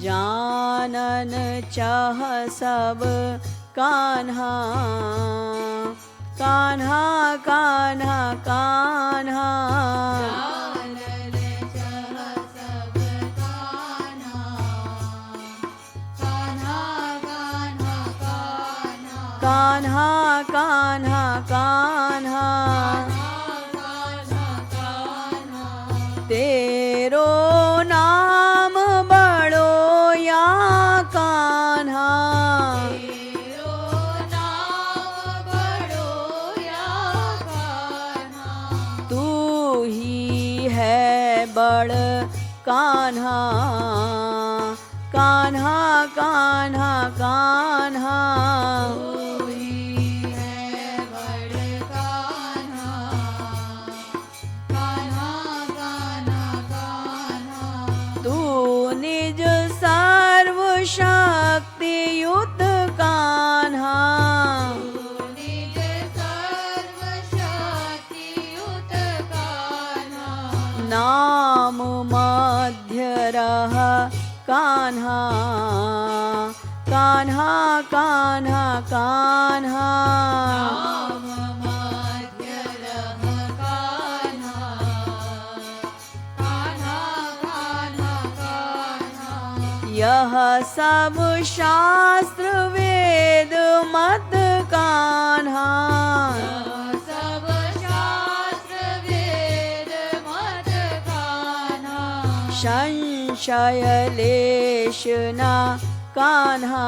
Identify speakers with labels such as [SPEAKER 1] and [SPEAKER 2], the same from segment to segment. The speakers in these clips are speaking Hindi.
[SPEAKER 1] जानन चाह सब कान्हा, कान्हा कान्हा कान्हा।
[SPEAKER 2] जानन चाह सब कान्हा, कान्हा कान्हा कान्हा।
[SPEAKER 1] कान्हा कान्हा कान्हा,
[SPEAKER 2] कान्हा कान्हा।
[SPEAKER 1] तेरो नाम बड़ो या कान्हा,
[SPEAKER 2] तेरो नाम बड़ो या कान्हा।
[SPEAKER 1] तू ही है बड़ कान्हा, कान्हा कान्हा कान्हा।
[SPEAKER 2] तू ही है बड़ कान्हा, कान्हा कान्हा कान्हा।
[SPEAKER 1] तू निज सर्व शक्ति युत कान्हा,
[SPEAKER 2] निज सर्व शक्तियुत कान्हा।
[SPEAKER 1] नाम मध्य रह कान्हा, कान्हा कान्हा कान्हा।
[SPEAKER 2] नाम मध्य रह कान्हा, कान्हा कान्हा कान्हा।
[SPEAKER 1] यह सब शास्त्र वेद मत कान्हा,
[SPEAKER 2] सब शास्त्र वेद मत कान्हा।
[SPEAKER 1] संशय लेश न कान्हा,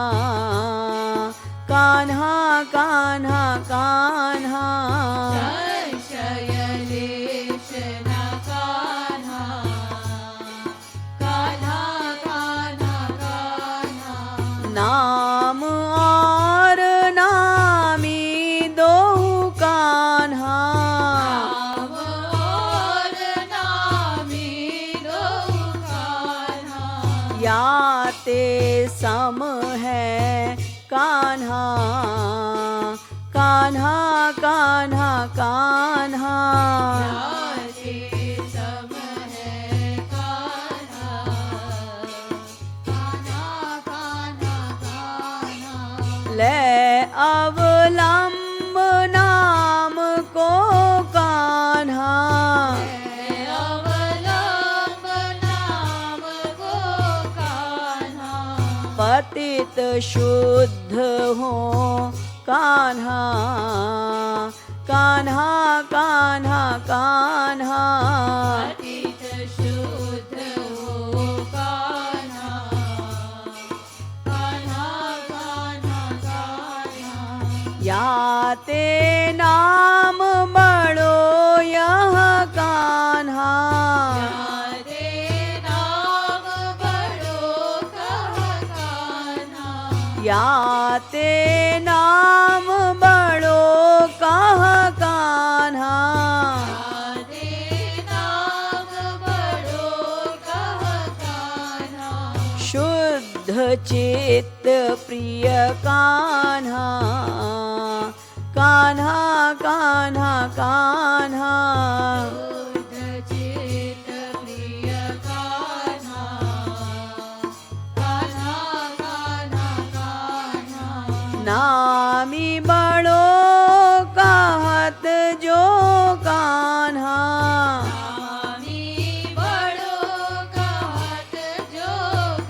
[SPEAKER 1] कान्हा कान्हा कान्हा।
[SPEAKER 2] संशय लेश न कान्हा, कान्हा कान्हा कान्हा।
[SPEAKER 1] नाम और नामी दो कान्हा,
[SPEAKER 2] नाम और नामी दो कान्हा।
[SPEAKER 1] याते सम है कान्हा, कान्हा कान्हा कान्हा।
[SPEAKER 2] याते सम है कान्हा, कान्हा कान्हा कान्हा।
[SPEAKER 1] ले अवलंब नाम को कान्हा,
[SPEAKER 2] अवलंब नाम को कान्हा।
[SPEAKER 1] पतित शुद्ध हो कान्हा, कान्हा कान्हा कान्हा।
[SPEAKER 2] पतित शुद्ध हो कान्हा, कान्हा कान्हा कान्हा।
[SPEAKER 1] याते नाम बड़ो यह कान्हा,
[SPEAKER 2] याते नाम बड़ो कह कान्हा।
[SPEAKER 1] याते नाम बड़ो कह कान्हा।
[SPEAKER 2] याते नाम बड़ो कह कान्हा।
[SPEAKER 1] शुद्ध चित्त प्रिय कान्हा, कान्हा कान्हा कान्हा।
[SPEAKER 2] शुद्ध चित्त प्रिय कान्हा, कान्हा कान्हा कान्हा।
[SPEAKER 1] नामी बड़ो कहत जो कान्हा,
[SPEAKER 2] नामी बड़ो कहत जो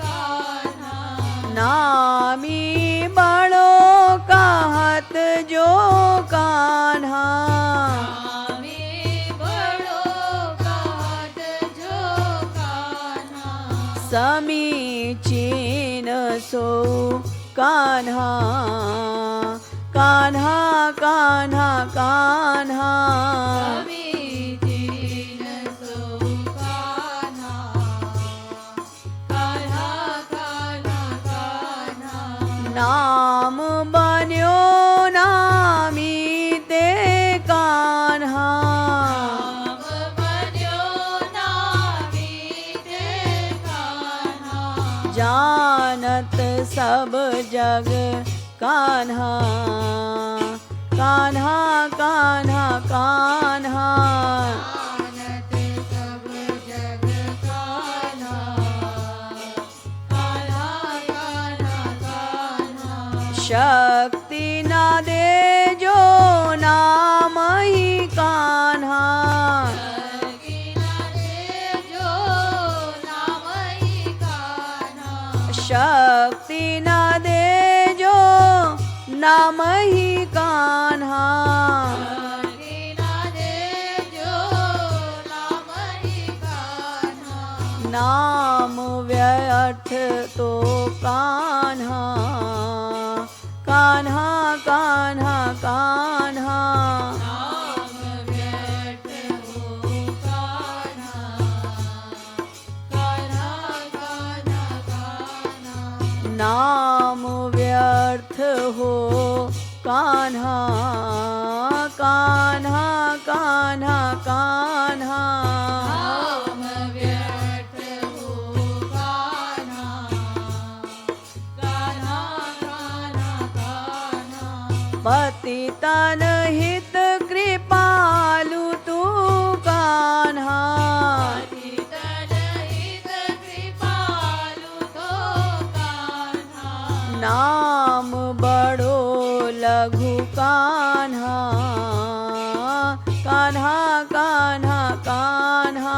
[SPEAKER 2] कान्हा।
[SPEAKER 1] नामी बड़ो कहत जो कान्हा।
[SPEAKER 2] नामी बड़ो कहत जो कान्हा।
[SPEAKER 1] समीचीन सो कान्हा, कान्हा कान्हा कान्हा।
[SPEAKER 2] समीचीन सो कान्हा, कान्हा कान्हा कान्हा।
[SPEAKER 1] नाम बन्यो नामी ते कान्हा,
[SPEAKER 2] नाम बन्यो नामी ते कान्हा।
[SPEAKER 1] जानत सब जग कान्हा, कान्हा कान्हा कान्हा।
[SPEAKER 2] जानत सब जग कान्हा, कान्हा
[SPEAKER 1] शक्ति न देजो नाम ही कान्हा शक्ति न देजो नाम ही कान्हा नाम व्यर्थ तो कान्हा कान्हा कान्हा कान्हा नाम व्यर्थ हो कान्हा कान्हा कान्हा कान्हा पतितन हित कृपालु तू कान्हा नाम बड़ो लघु कान्हा कान्हा कान्हा कान्हा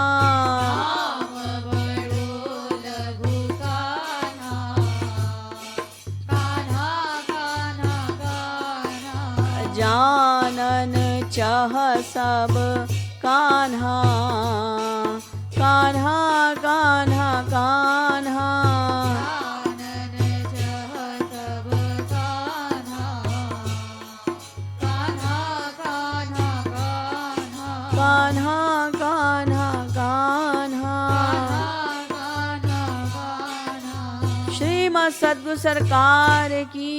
[SPEAKER 1] जानन चाह सब कान्हा कान्हा कान्हा कान्हा कान्हा कान्हा कान्हा श्रीमद् सद्गुरु सरकार की